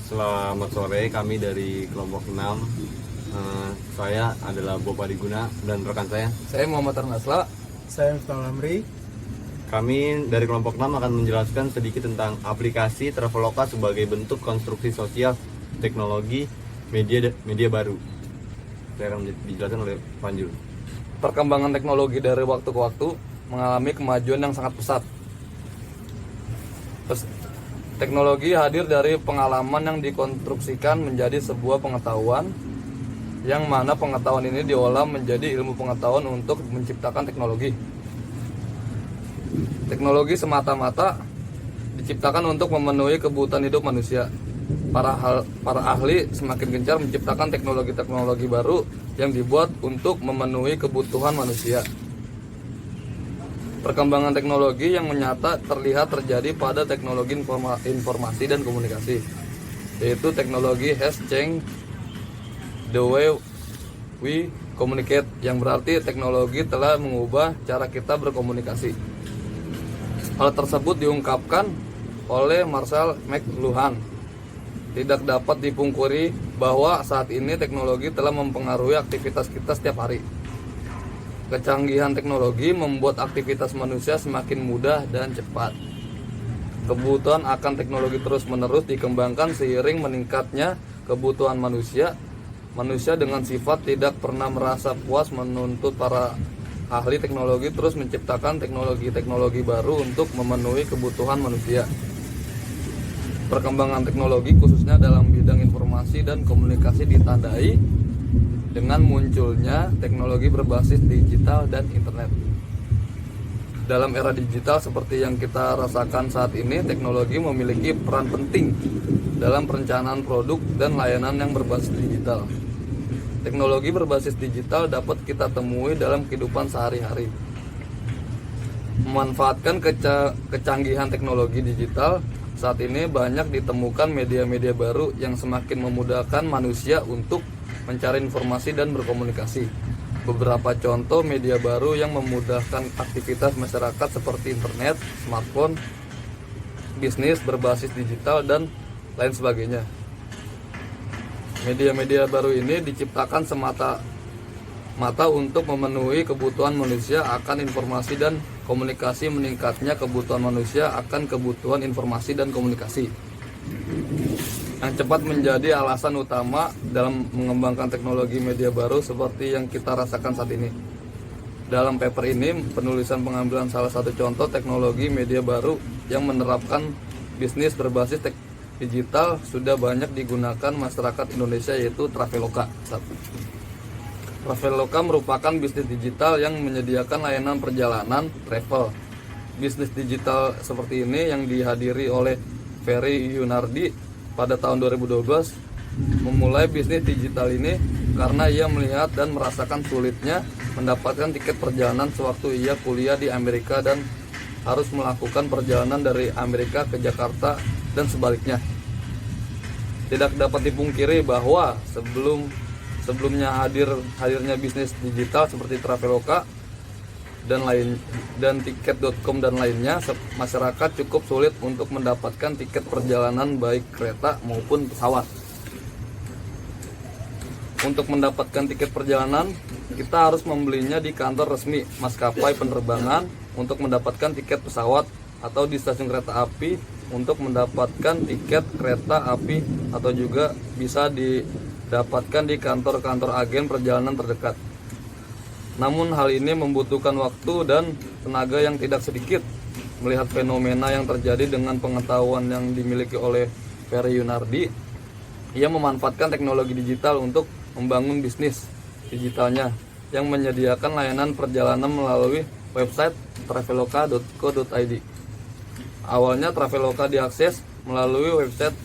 Selamat sore, kami dari kelompok 6. Saya adalah Bob Adiguna dan rekan saya Muhammad Arnasla. Saya Miftah Lamri. Kami dari kelompok 6 akan menjelaskan sedikit tentang aplikasi Traveloka sebagai bentuk konstruksi sosial teknologi media baru. Saya akan dijelaskan oleh Panjul. Perkembangan teknologi dari waktu ke waktu mengalami kemajuan yang sangat pesat. Teknologi hadir dari pengalaman yang dikonstruksikan menjadi sebuah pengetahuan, yang mana pengetahuan ini diolah menjadi ilmu pengetahuan untuk menciptakan teknologi. Teknologi semata-mata diciptakan untuk memenuhi kebutuhan hidup manusia. Para ahli semakin gencar menciptakan teknologi-teknologi baru yang dibuat untuk memenuhi kebutuhan manusia. Perkembangan teknologi yang nyata terlihat terjadi pada teknologi informasi dan komunikasi, yaitu teknologi has changed the way we communicate, yang berarti teknologi telah mengubah cara kita berkomunikasi. Hal tersebut diungkapkan oleh Marshall McLuhan. Tidak dapat dipungkiri bahwa saat ini teknologi telah mempengaruhi aktivitas kita setiap hari. Kecanggihan teknologi membuat aktivitas manusia semakin mudah dan cepat. Kebutuhan akan teknologi terus-menerus dikembangkan seiring meningkatnya kebutuhan manusia. Manusia dengan sifat tidak pernah merasa puas menuntut para ahli teknologi terus menciptakan teknologi-teknologi baru untuk memenuhi kebutuhan manusia. Perkembangan teknologi khususnya dalam bidang informasi dan komunikasi ditandai dengan munculnya teknologi berbasis digital dan internet. Dalam era digital seperti yang kita rasakan saat ini, teknologi memiliki peran penting dalam perencanaan produk dan layanan yang berbasis digital. Teknologi berbasis digital dapat kita temui dalam kehidupan sehari-hari. Memanfaatkan kecanggihan teknologi digital, saat ini banyak ditemukan media-media baru yang semakin memudahkan manusia untuk mencari informasi dan berkomunikasi. Beberapa contoh media baru yang memudahkan aktivitas masyarakat seperti internet, smartphone, bisnis berbasis digital, dan lain sebagainya. Media-media baru ini diciptakan semata-mata untuk memenuhi kebutuhan manusia akan informasi dan komunikasi. Meningkatnya kebutuhan manusia akan kebutuhan informasi dan komunikasi yang cepat menjadi alasan utama dalam mengembangkan teknologi media baru seperti yang kita rasakan saat ini. Dalam paper ini, penulisan pengambilan salah satu contoh teknologi media baru yang menerapkan bisnis berbasis digital sudah banyak digunakan masyarakat Indonesia, yaitu Traveloka. Traveloka merupakan bisnis digital yang menyediakan layanan perjalanan travel. Bisnis digital seperti ini yang dihadiri oleh Ferry Yunardi pada tahun 2012 memulai bisnis digital ini karena ia melihat dan merasakan sulitnya mendapatkan tiket perjalanan sewaktu ia kuliah di Amerika dan harus melakukan perjalanan dari Amerika ke Jakarta dan sebaliknya. Tidak dapat dipungkiri bahwa sebelumnya hadirnya bisnis digital seperti Traveloka dan tiket.com dan lainnya, masyarakat cukup sulit untuk mendapatkan tiket perjalanan baik kereta maupun pesawat. Untuk mendapatkan tiket perjalanan, kita harus membelinya di kantor resmi maskapai penerbangan untuk mendapatkan tiket pesawat, atau di stasiun kereta api untuk mendapatkan tiket kereta api, atau juga bisa didapatkan di kantor-kantor agen perjalanan terdekat. Namun hal ini membutuhkan waktu dan tenaga yang tidak sedikit. Melihat fenomena yang terjadi dengan pengetahuan yang dimiliki oleh Ferry Yunardi, ia memanfaatkan teknologi digital untuk membangun bisnis digitalnya yang menyediakan layanan perjalanan melalui website traveloka.co.id. Awalnya Traveloka diakses melalui website,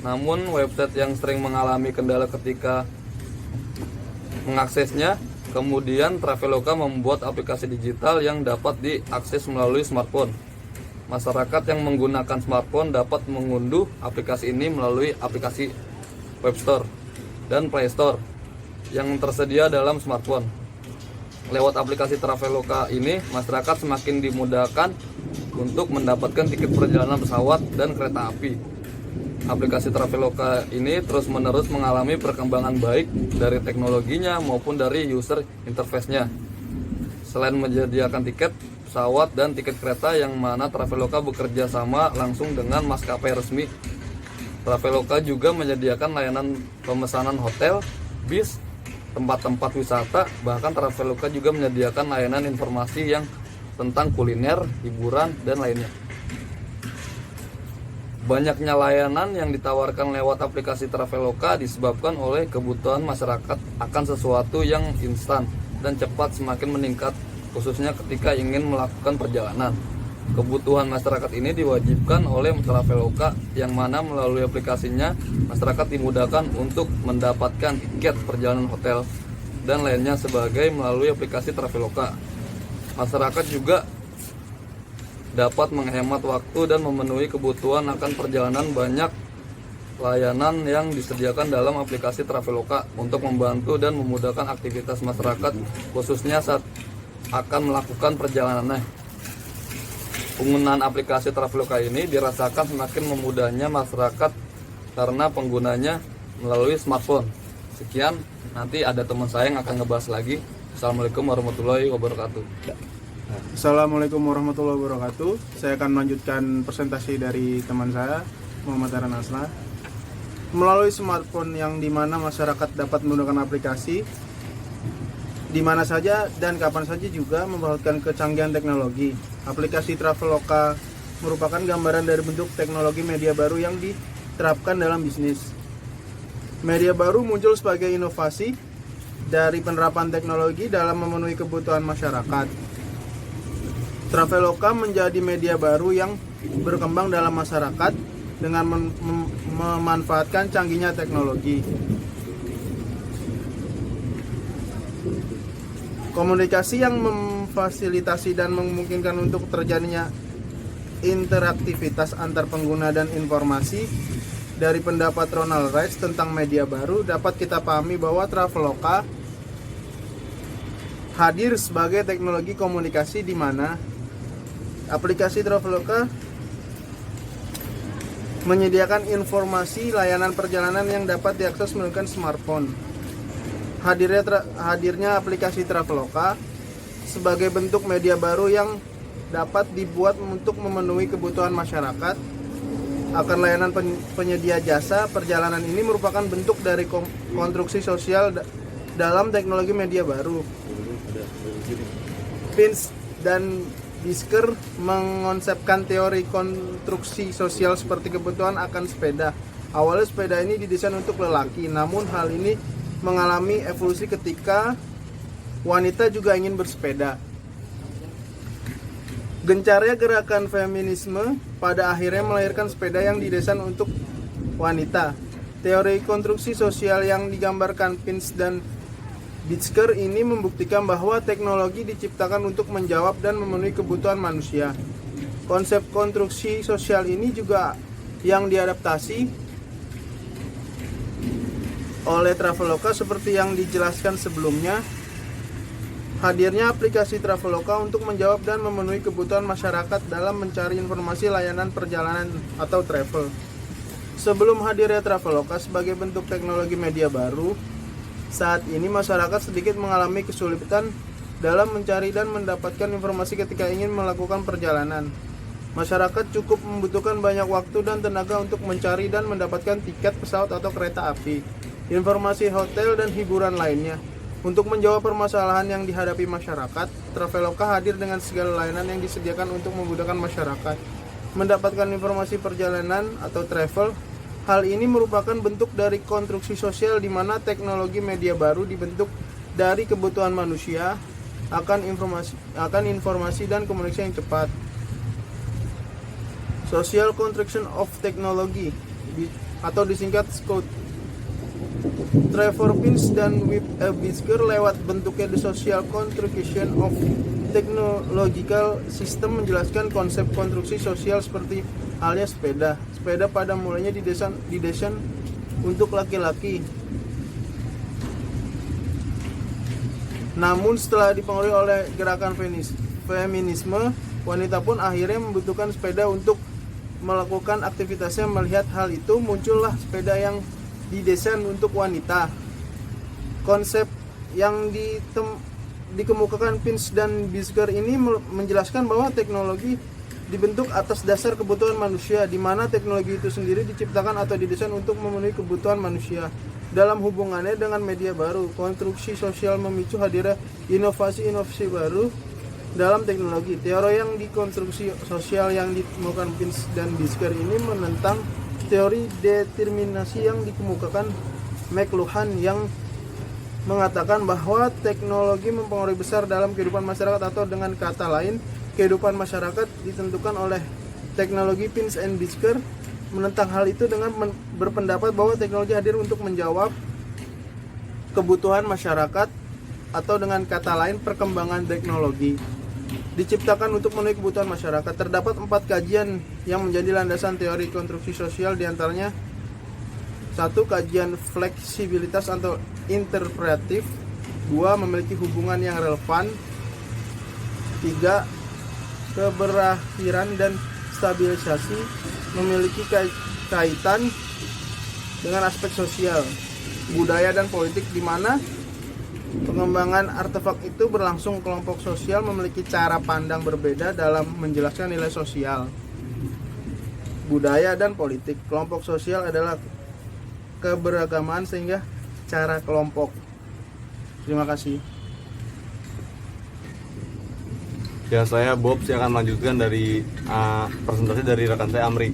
namun website yang sering mengalami kendala ketika mengaksesnya. Kemudian Traveloka membuat aplikasi digital yang dapat diakses melalui smartphone. Masyarakat yang menggunakan smartphone dapat mengunduh aplikasi ini melalui aplikasi Web Store dan Play Store yang tersedia dalam smartphone. Lewat aplikasi Traveloka ini, masyarakat semakin dimudahkan untuk mendapatkan tiket perjalanan pesawat dan kereta api. Aplikasi Traveloka ini terus-menerus mengalami perkembangan baik dari teknologinya maupun dari user interface-nya. Selain menyediakan tiket pesawat dan tiket kereta yang mana Traveloka bekerja sama langsung dengan maskapai resmi, Traveloka juga menyediakan layanan pemesanan hotel, bis, tempat-tempat wisata, bahkan Traveloka juga menyediakan layanan informasi yang tentang kuliner, hiburan, dan lainnya. Banyaknya layanan yang ditawarkan lewat aplikasi Traveloka disebabkan oleh kebutuhan masyarakat akan sesuatu yang instan dan cepat semakin meningkat, khususnya ketika ingin melakukan perjalanan. Kebutuhan masyarakat ini diwajibkan oleh Traveloka, yang mana melalui aplikasinya masyarakat dimudahkan untuk mendapatkan tiket perjalanan hotel dan lainnya sebagai melalui aplikasi Traveloka. Masyarakat juga dapat menghemat waktu dan memenuhi kebutuhan akan perjalanan. Banyak layanan yang disediakan dalam aplikasi Traveloka untuk membantu dan memudahkan aktivitas masyarakat, khususnya saat akan melakukan perjalanannya. Penggunaan aplikasi Traveloka ini dirasakan semakin memudahnya masyarakat karena penggunanya melalui smartphone. Sekian, nanti ada teman saya yang akan ngebahas lagi. Assalamualaikum warahmatullahi wabarakatuh. Assalamualaikum warahmatullahi wabarakatuh. Saya akan melanjutkan presentasi dari teman saya, Muhammad Aran Asna. Melalui smartphone yang dimana masyarakat dapat menggunakan aplikasi di mana saja dan kapan saja juga membawakan kecanggihan teknologi. Aplikasi Traveloka merupakan gambaran dari bentuk teknologi media baru yang diterapkan dalam bisnis. Media baru muncul sebagai inovasi dari penerapan teknologi dalam memenuhi kebutuhan masyarakat. Traveloka menjadi media baru yang berkembang dalam masyarakat dengan memanfaatkan canggihnya teknologi. Komunikasi yang memfasilitasi dan memungkinkan untuk terjadinya interaktivitas antar pengguna dan informasi. Dari pendapat Ronald Rice tentang media baru, dapat kita pahami bahwa Traveloka hadir sebagai teknologi komunikasi di mana aplikasi Traveloka menyediakan informasi layanan perjalanan yang dapat diakses menggunakan smartphone. Hadirnya aplikasi Traveloka sebagai bentuk media baru yang dapat dibuat untuk memenuhi kebutuhan masyarakat akan layanan penyedia jasa perjalanan. Ini merupakan bentuk dari konstruksi sosial dalam teknologi media baru. Pins dan Bisker mengonsepkan teori konstruksi sosial seperti kebutuhan akan sepeda. Awalnya sepeda ini didesain untuk lelaki, namun hal ini mengalami evolusi ketika wanita juga ingin bersepeda. Gencarnya gerakan feminisme pada akhirnya melahirkan sepeda yang didesain untuk wanita. Teori konstruksi sosial yang digambarkan Pins dan Bisker ini membuktikan bahwa teknologi diciptakan untuk menjawab dan memenuhi kebutuhan manusia. Konsep konstruksi sosial ini juga yang diadaptasi oleh Traveloka seperti yang dijelaskan sebelumnya. Hadirnya aplikasi Traveloka untuk menjawab dan memenuhi kebutuhan masyarakat dalam mencari informasi layanan perjalanan atau travel. Sebelum hadirnya Traveloka sebagai bentuk teknologi media baru, saat ini masyarakat sedikit mengalami kesulitan dalam mencari dan mendapatkan informasi ketika ingin melakukan perjalanan. Masyarakat cukup membutuhkan banyak waktu dan tenaga untuk mencari dan mendapatkan tiket pesawat atau kereta api, informasi hotel dan hiburan lainnya. Untuk menjawab permasalahan yang dihadapi masyarakat, Traveloka hadir dengan segala layanan yang disediakan untuk memudahkan masyarakat mendapatkan informasi perjalanan atau travel. Hal ini merupakan bentuk dari konstruksi sosial di mana teknologi media baru dibentuk dari kebutuhan manusia akan informasi dan komunikasi yang cepat. Social Construction of Technology atau disingkat SCOT. Trevor Pins dan Bisker lewat bentuknya The Social Construction of Technological System menjelaskan konsep konstruksi sosial seperti halnya sepeda. Sepeda pada mulanya didesain untuk laki-laki. Namun setelah dipengaruhi oleh gerakan feminisme, wanita pun akhirnya membutuhkan sepeda untuk melakukan aktivitasnya melihat hal itu, muncullah sepeda yang didesain untuk wanita. Konsep yang dikemukakan Pins dan Bisker ini menjelaskan bahwa teknologi dibentuk atas dasar kebutuhan manusia, di mana teknologi itu sendiri diciptakan atau didesain untuk memenuhi kebutuhan manusia. Dalam hubungannya dengan media baru, konstruksi sosial memicu hadirnya inovasi-inovasi baru dalam teknologi. Teori yang dikonstruksi sosial yang ditemukan Pins dan Bisker ini menentang teori determinasi yang dikemukakan McLuhan yang mengatakan bahwa teknologi mempengaruhi besar dalam kehidupan masyarakat, atau dengan kata lain, kehidupan masyarakat ditentukan oleh teknologi. Pins and Bisker menentang hal itu dengan berpendapat bahwa teknologi hadir untuk menjawab kebutuhan masyarakat, atau dengan kata lain, perkembangan teknologi diciptakan untuk memenuhi kebutuhan masyarakat. Terdapat 4 kajian yang menjadi landasan teori konstruksi sosial, diantaranya 1. Kajian fleksibilitas atau interpretif. 2. Memiliki hubungan yang relevan. 3. Keberakhiran dan stabilisasi, memiliki kaitan dengan aspek sosial, budaya, dan politik, di mana pengembangan artefak itu berlangsung. Kelompok sosial memiliki cara pandang berbeda dalam menjelaskan nilai sosial, budaya, dan politik. Kelompok sosial adalah keberagaman sehingga cara kelompok. Terima kasih. Ya, saya Bob, saya akan melanjutkan dari presentasi dari rekan saya Amri.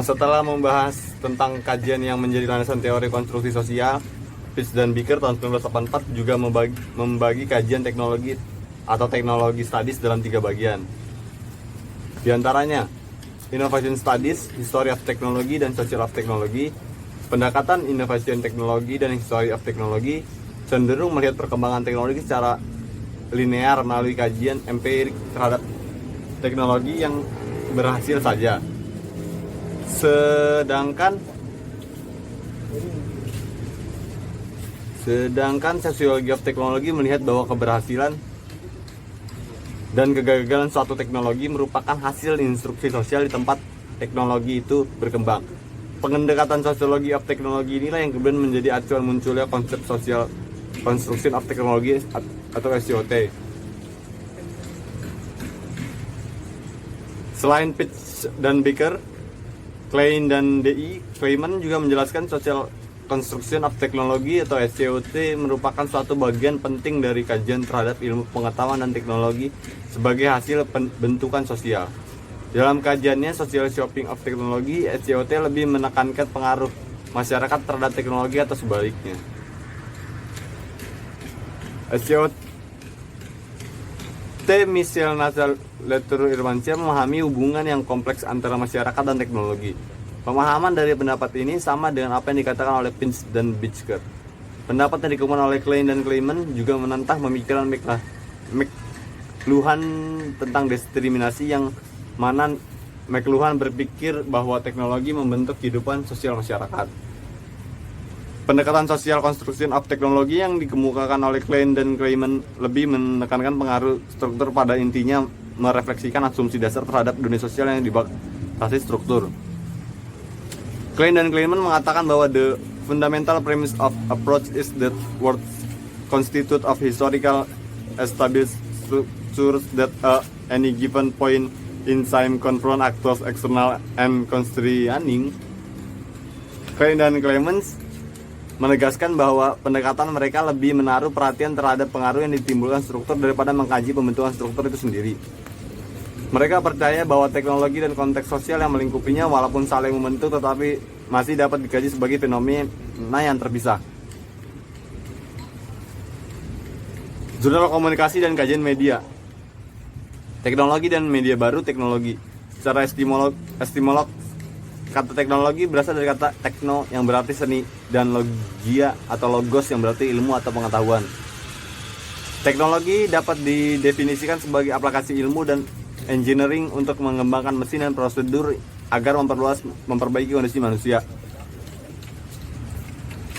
Setelah membahas tentang kajian yang menjadi landasan teori konstruksi sosial, Pins dan Bisker tahun 1984 juga membagi kajian teknologi atau teknologi studies dalam 3 bagian. Di antaranya, Innovation Studies, History of Technology, dan Social of Technology. Pendekatan Innovation Technology dan History of Technology cenderung melihat perkembangan teknologi secara linear melalui kajian empirik terhadap teknologi yang berhasil saja. Sedangkan Sociology of Technology melihat bahwa keberhasilan dan kegagalan suatu teknologi merupakan hasil instruksi sosial di tempat teknologi itu berkembang. Pendekatan Sociology of Technology inilah yang kemudian menjadi acuan munculnya konsep Social Construction of Technology atau SCOT. Selain Pins dan Bisker, Klein dan DI, Kleiman juga menjelaskan Social Construction of Technology atau SCOT merupakan suatu bagian penting dari kajian terhadap ilmu pengetahuan dan teknologi sebagai hasil pembentukan sosial. Dalam kajiannya Social Shaping of Technology, SCOT lebih menekankan pengaruh masyarakat terhadap teknologi atau sebaliknya. SCOT Michel Nazar Latour Irwansyah memahami hubungan yang kompleks antara masyarakat dan teknologi. Pemahaman dari pendapat ini sama dengan apa yang dikatakan oleh Pins dan Bisker. Pendapat yang dikemukakan oleh Klein dan Kleiman juga menantang pemikiran McLuhan tentang diskriminasi, yang mana McLuhan berpikir bahwa teknologi membentuk kehidupan sosial masyarakat. Pendekatan Social Construction of Technology yang dikemukakan oleh Klein dan Kleiman lebih menekankan pengaruh struktur, pada intinya merefleksikan asumsi dasar terhadap dunia sosial yang dibatasi struktur. Klein dan Kleiman mengatakan bahwa the fundamental premise of approach is that words constitute of historical established structures that any given point in time confront actors external and constraining. Klein dan Kleiman menegaskan bahwa pendekatan mereka lebih menaruh perhatian terhadap pengaruh yang ditimbulkan struktur daripada mengkaji pembentukan struktur itu sendiri. Mereka percaya bahwa teknologi dan konteks sosial yang melingkupinya walaupun saling membentuk tetapi masih dapat dikaji sebagai fenomena yang terpisah. Jurnal Komunikasi dan Kajian Media. Teknologi dan media baru. Teknologi. Secara etimolog, kata teknologi berasal dari kata tekno yang berarti seni dan logia atau logos yang berarti ilmu atau pengetahuan. Teknologi dapat didefinisikan sebagai aplikasi ilmu dan engineering untuk mengembangkan mesin dan prosedur agar memperbaiki kondisi manusia,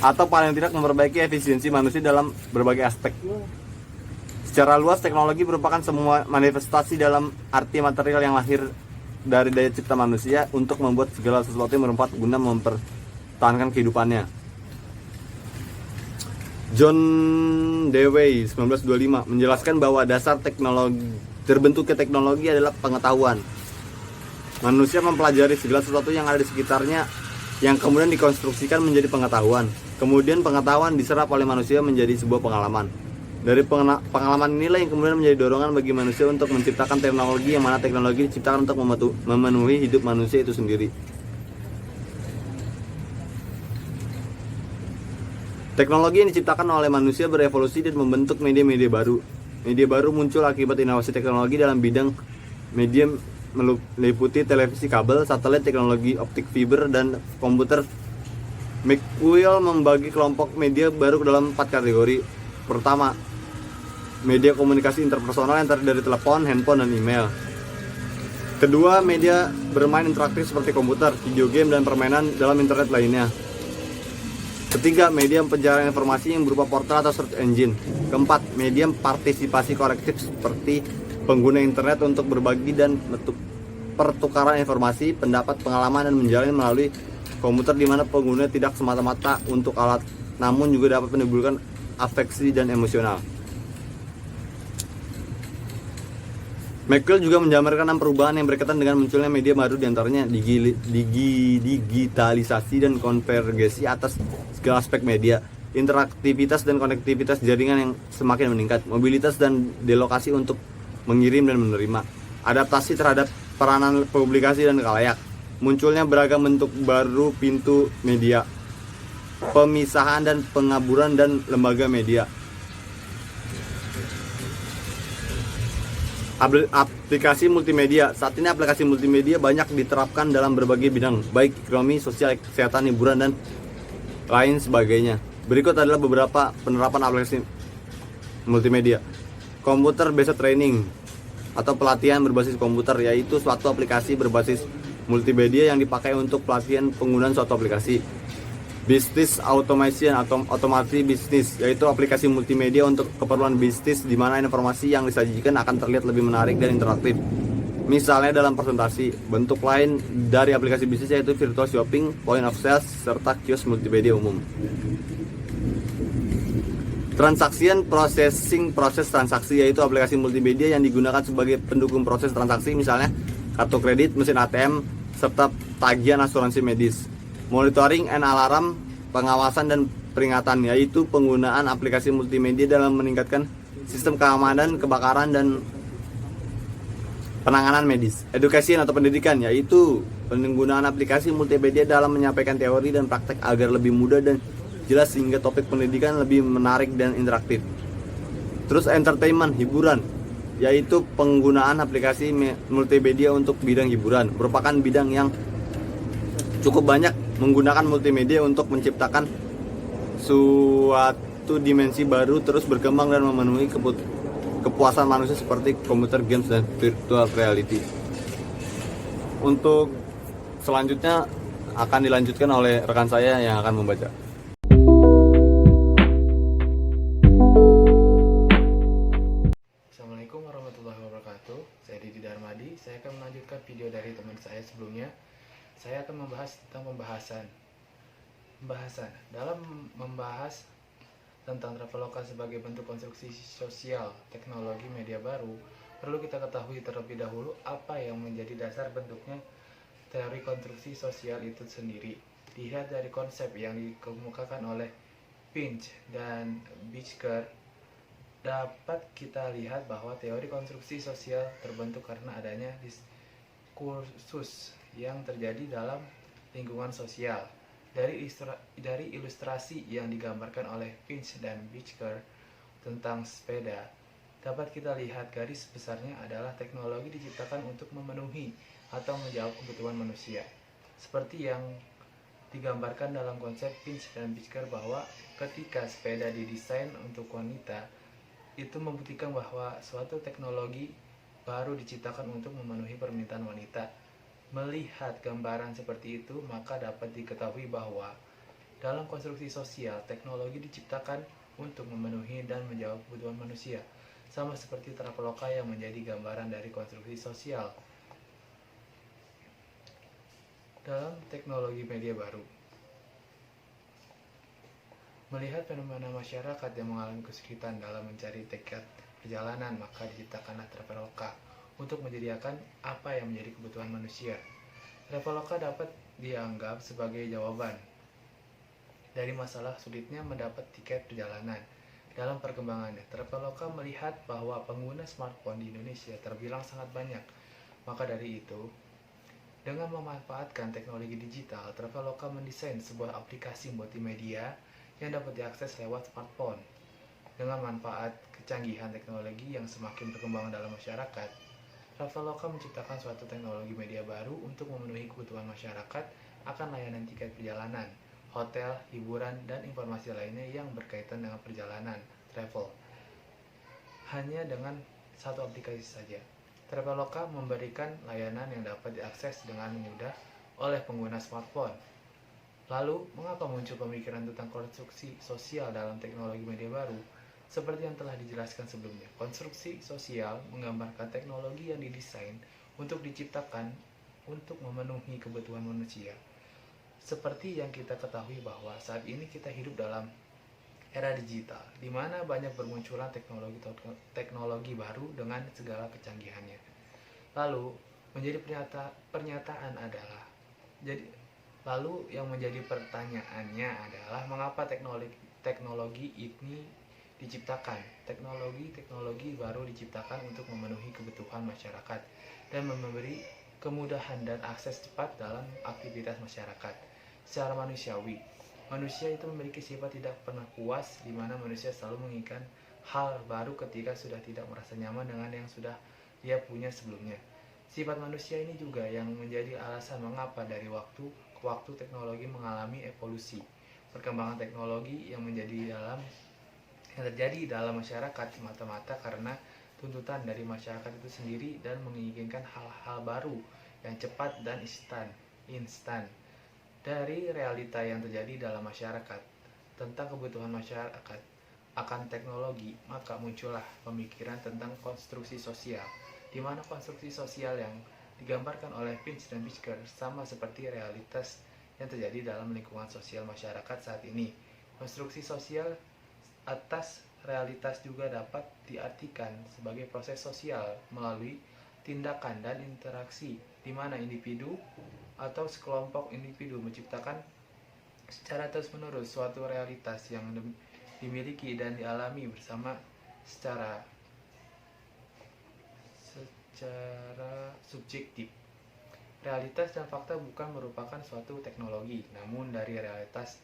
atau paling tidak memperbaiki efisiensi manusia dalam berbagai aspek. Secara luas, teknologi merupakan semua manifestasi dalam arti material yang lahir dari daya cipta manusia untuk membuat segala sesuatu yang bermanfaat guna mempertahankan kehidupannya. John Dewey 1925 menjelaskan bahwa dasar terbentuknya teknologi adalah pengetahuan. Manusia mempelajari segala sesuatu yang ada di sekitarnya yang kemudian dikonstruksikan menjadi pengetahuan. Kemudian pengetahuan diserap oleh manusia menjadi sebuah pengalaman. Dari pengalaman inilah yang kemudian menjadi dorongan bagi manusia untuk menciptakan teknologi, yang mana teknologi diciptakan untuk memenuhi hidup manusia itu sendiri. Teknologi yang diciptakan oleh manusia berevolusi dan membentuk media-media baru. Media baru muncul akibat inovasi teknologi dalam bidang media meliputi televisi kabel, satelit, teknologi optik fiber, dan komputer. McQuill membagi kelompok media baru ke dalam 4 kategori. Pertama, media komunikasi interpersonal yang terdiri dari telepon, handphone, dan email. Kedua, media bermain interaktif seperti komputer, video game, dan permainan dalam internet lainnya. Ketiga, media pencarian informasi yang berupa portal atau search engine. Keempat, media partisipasi kolektif seperti pengguna internet untuk berbagi dan pertukaran informasi, pendapat, pengalaman, dan menjalani melalui komputer, di mana pengguna tidak semata-mata untuk alat, namun juga dapat menimbulkan afeksi dan emosional. McQuill juga menjabarkan 6 perubahan yang berkaitan dengan munculnya media baru, diantaranya digitalisasi dan konvergensi atas segala aspek media, interaktivitas dan konektivitas jaringan yang semakin meningkat, mobilitas dan delokasi untuk mengirim dan menerima, adaptasi terhadap peranan publikasi dan khalayak, munculnya beragam bentuk baru pintu media, pemisahan dan pengaburan dan lembaga media. Aplikasi multimedia. Saat ini aplikasi multimedia banyak diterapkan dalam berbagai bidang, baik ekonomi, sosial, kesehatan, hiburan, dan lain sebagainya. Berikut adalah beberapa penerapan aplikasi multimedia. Computer based training atau pelatihan berbasis komputer, yaitu suatu aplikasi berbasis multimedia yang dipakai untuk pelatihan penggunaan suatu aplikasi. Business automation atau otomasi bisnis, yaitu aplikasi multimedia untuk keperluan bisnis di mana informasi yang disajikan akan terlihat lebih menarik dan interaktif. Misalnya dalam presentasi. Bentuk lain dari aplikasi bisnis yaitu virtual shopping, point of sales, serta kios multimedia umum. Transaction processing, proses transaksi, yaitu aplikasi multimedia yang digunakan sebagai pendukung proses transaksi, misalnya kartu kredit, mesin ATM, serta tagihan asuransi medis. Monitoring and alarm, pengawasan dan peringatan, yaitu penggunaan aplikasi multimedia dalam meningkatkan sistem keamanan, kebakaran, dan penanganan medis. Education atau pendidikan, yaitu penggunaan aplikasi multimedia dalam menyampaikan teori dan praktek agar lebih mudah dan jelas sehingga topik pendidikan lebih menarik dan interaktif. Terus entertainment, hiburan, yaitu penggunaan aplikasi multimedia untuk bidang hiburan, merupakan bidang yang cukup banyak menggunakan multimedia untuk menciptakan suatu dimensi baru, terus berkembang dan memenuhi kepuasan manusia seperti computer games dan virtual reality. Untuk selanjutnya akan dilanjutkan oleh rekan saya yang akan membaca. Assalamualaikum warahmatullahi wabarakatuh. Saya Didi Darmadi. Saya akan melanjutkan video dari teman saya sebelumnya. Saya akan membahas tentang pembahasan. Dalam membahas tentang Traveloka sebagai bentuk konstruksi sosial teknologi media baru, perlu kita ketahui terlebih dahulu apa yang menjadi dasar bentuknya teori konstruksi sosial itu sendiri. Dilihat dari konsep yang dikemukakan oleh Pinch dan Bitschker, dapat kita lihat bahwa teori konstruksi sosial terbentuk karena adanya diskursus yang terjadi dalam lingkungan sosial. Dari ilustrasi yang digambarkan oleh Pinch dan Bitschker tentang sepeda, dapat kita lihat garis besarnya adalah teknologi diciptakan untuk memenuhi atau menjawab kebutuhan manusia. Seperti yang digambarkan dalam konsep Pinch dan Bitschker bahwa ketika sepeda didesain untuk wanita, itu membuktikan bahwa suatu teknologi baru diciptakan untuk memenuhi permintaan wanita. Melihat gambaran seperti itu, maka dapat diketahui bahwa dalam konstruksi sosial, teknologi diciptakan untuk memenuhi dan menjawab kebutuhan manusia, sama seperti Traveloka yang menjadi gambaran dari konstruksi sosial. dalam teknologi media baru. Melihat fenomena masyarakat yang mengalami kesulitan dalam mencari tiket perjalanan, maka diciptakanlah Traveloka untuk menyediakan apa yang menjadi kebutuhan manusia. Traveloka dapat dianggap sebagai jawaban dari masalah sulitnya mendapat tiket perjalanan. Dalam perkembangannya, Traveloka melihat bahwa pengguna smartphone di Indonesia terbilang sangat banyak. Maka dari itu, dengan memanfaatkan teknologi digital, Traveloka mendesain sebuah aplikasi multimedia yang dapat diakses lewat smartphone. Dengan manfaat kecanggihan teknologi yang semakin berkembang dalam masyarakat, Traveloka menciptakan suatu teknologi media baru untuk memenuhi kebutuhan masyarakat akan layanan tiket perjalanan, hotel, hiburan, dan informasi lainnya yang berkaitan dengan perjalanan, travel. Hanya dengan satu aplikasi saja, Traveloka memberikan layanan yang dapat diakses dengan mudah oleh pengguna smartphone. Lalu, mengapa muncul pemikiran tentang konstruksi sosial dalam teknologi media baru? Seperti yang telah dijelaskan sebelumnya, konstruksi sosial menggambarkan teknologi yang didesain untuk diciptakan untuk memenuhi kebutuhan manusia. Seperti yang kita ketahui bahwa saat ini kita hidup dalam era digital, di mana banyak bermunculan teknologi baru dengan segala kecanggihannya. Lalu, yang menjadi pertanyaannya adalah mengapa teknologi ini diciptakan. Teknologi baru diciptakan untuk memenuhi kebutuhan masyarakat dan memberi kemudahan dan akses cepat dalam aktivitas masyarakat. Secara manusiawi, manusia itu memiliki sifat tidak pernah puas, di mana manusia selalu menginginkan hal baru ketika sudah tidak merasa nyaman dengan yang sudah dia punya sebelumnya. Sifat manusia ini juga yang menjadi alasan mengapa dari waktu ke waktu teknologi mengalami evolusi. Perkembangan teknologi yang terjadi dalam masyarakat semata-mata karena tuntutan dari masyarakat itu sendiri dan menginginkan hal-hal baru yang cepat dan instan. Dari realita yang terjadi dalam masyarakat tentang kebutuhan masyarakat akan teknologi, maka muncullah pemikiran tentang konstruksi sosial, di mana konstruksi sosial yang digambarkan oleh Pinch dan Bisker sama seperti realitas yang terjadi dalam lingkungan sosial masyarakat saat ini. Konstruksi sosial atas realitas juga dapat diartikan sebagai proses sosial melalui tindakan dan interaksi, di mana individu atau sekelompok individu menciptakan secara terus-menerus suatu realitas yang dimiliki dan dialami bersama secara subjektif. Realitas dan fakta bukan merupakan suatu teknologi, namun dari realitas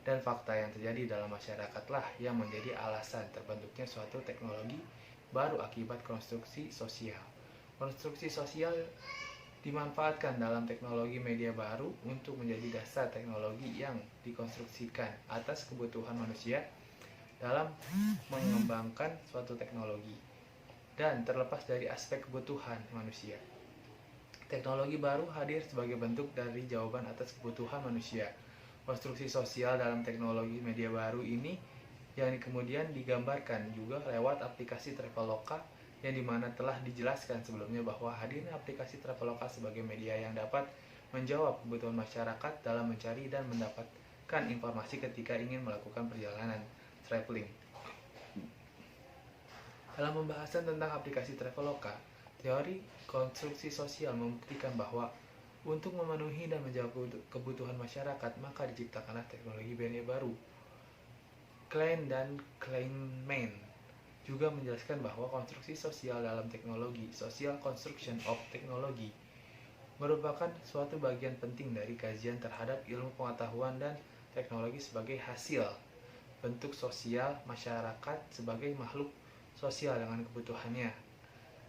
dan fakta yang terjadi dalam masyarakatlah yang menjadi alasan terbentuknya suatu teknologi baru akibat konstruksi sosial. Konstruksi sosial dimanfaatkan dalam teknologi media baru untuk menjadi dasar teknologi yang dikonstruksikan atas kebutuhan manusia dalam mengembangkan suatu teknologi. Dan terlepas dari aspek kebutuhan manusia, teknologi baru hadir sebagai bentuk dari jawaban atas kebutuhan manusia. Konstruksi sosial dalam teknologi media baru ini yang kemudian digambarkan juga lewat aplikasi Traveloka, yang dimana telah dijelaskan sebelumnya bahwa hadirnya aplikasi Traveloka sebagai media yang dapat menjawab kebutuhan masyarakat dalam mencari dan mendapatkan informasi ketika ingin melakukan perjalanan traveling. Dalam pembahasan tentang aplikasi Traveloka, teori konstruksi sosial membuktikan bahwa untuk memenuhi dan menjawab kebutuhan masyarakat, maka diciptakanlah teknologi media baru. Klein dan Kleinman juga menjelaskan bahwa konstruksi sosial dalam teknologi, social construction of technology, merupakan suatu bagian penting dari kajian terhadap ilmu pengetahuan dan teknologi sebagai hasil bentuk sosial masyarakat sebagai makhluk sosial dengan kebutuhannya.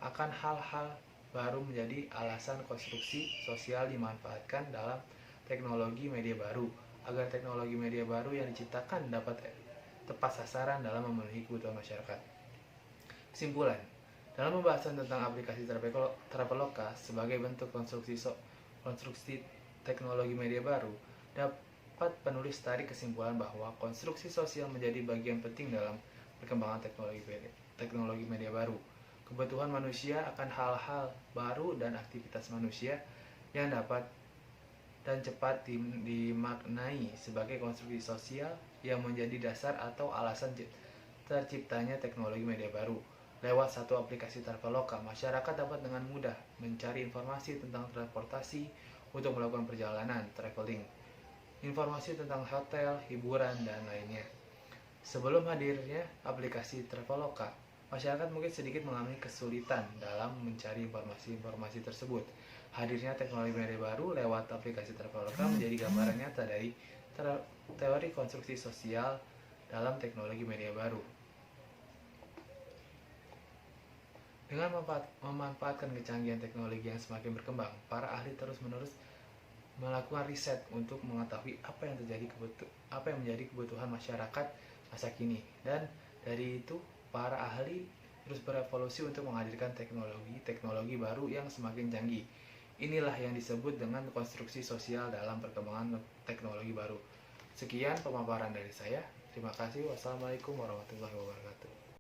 Akan hal-hal baru menjadi alasan konstruksi sosial dimanfaatkan dalam teknologi media baru, agar teknologi media baru yang diciptakan dapat tepat sasaran dalam memenuhi kebutuhan masyarakat. Kesimpulan, dalam pembahasan tentang aplikasi Traveloka sebagai bentuk konstruksi teknologi media baru, dapat penulis tarik kesimpulan bahwa konstruksi sosial menjadi bagian penting dalam perkembangan teknologi media baru. Kebutuhan manusia akan hal-hal baru dan aktivitas manusia yang dapat dan cepat dimaknai sebagai konstruksi sosial yang menjadi dasar atau alasan terciptanya teknologi media baru. Lewat satu aplikasi Traveloka, masyarakat dapat dengan mudah mencari informasi tentang transportasi untuk melakukan perjalanan, traveling, informasi tentang hotel, hiburan, dan lainnya. Sebelum hadirnya aplikasi Traveloka, masyarakat mungkin sedikit mengalami kesulitan dalam mencari informasi-informasi tersebut. Hadirnya teknologi media baru lewat aplikasi Traveloka menjadi gambaran nyata dari teori konstruksi sosial dalam teknologi media baru. Dengan memanfaatkan kecanggihan teknologi yang semakin berkembang, para ahli terus-menerus melakukan riset untuk mengetahui apa yang menjadi kebutuhan masyarakat masa kini. Dan dari itu, para ahli terus berevolusi untuk menghadirkan teknologi baru yang semakin canggih. Inilah yang disebut dengan konstruksi sosial dalam perkembangan teknologi baru. Sekian pemaparan dari saya. Terima kasih. Wassalamualaikum warahmatullahi wabarakatuh.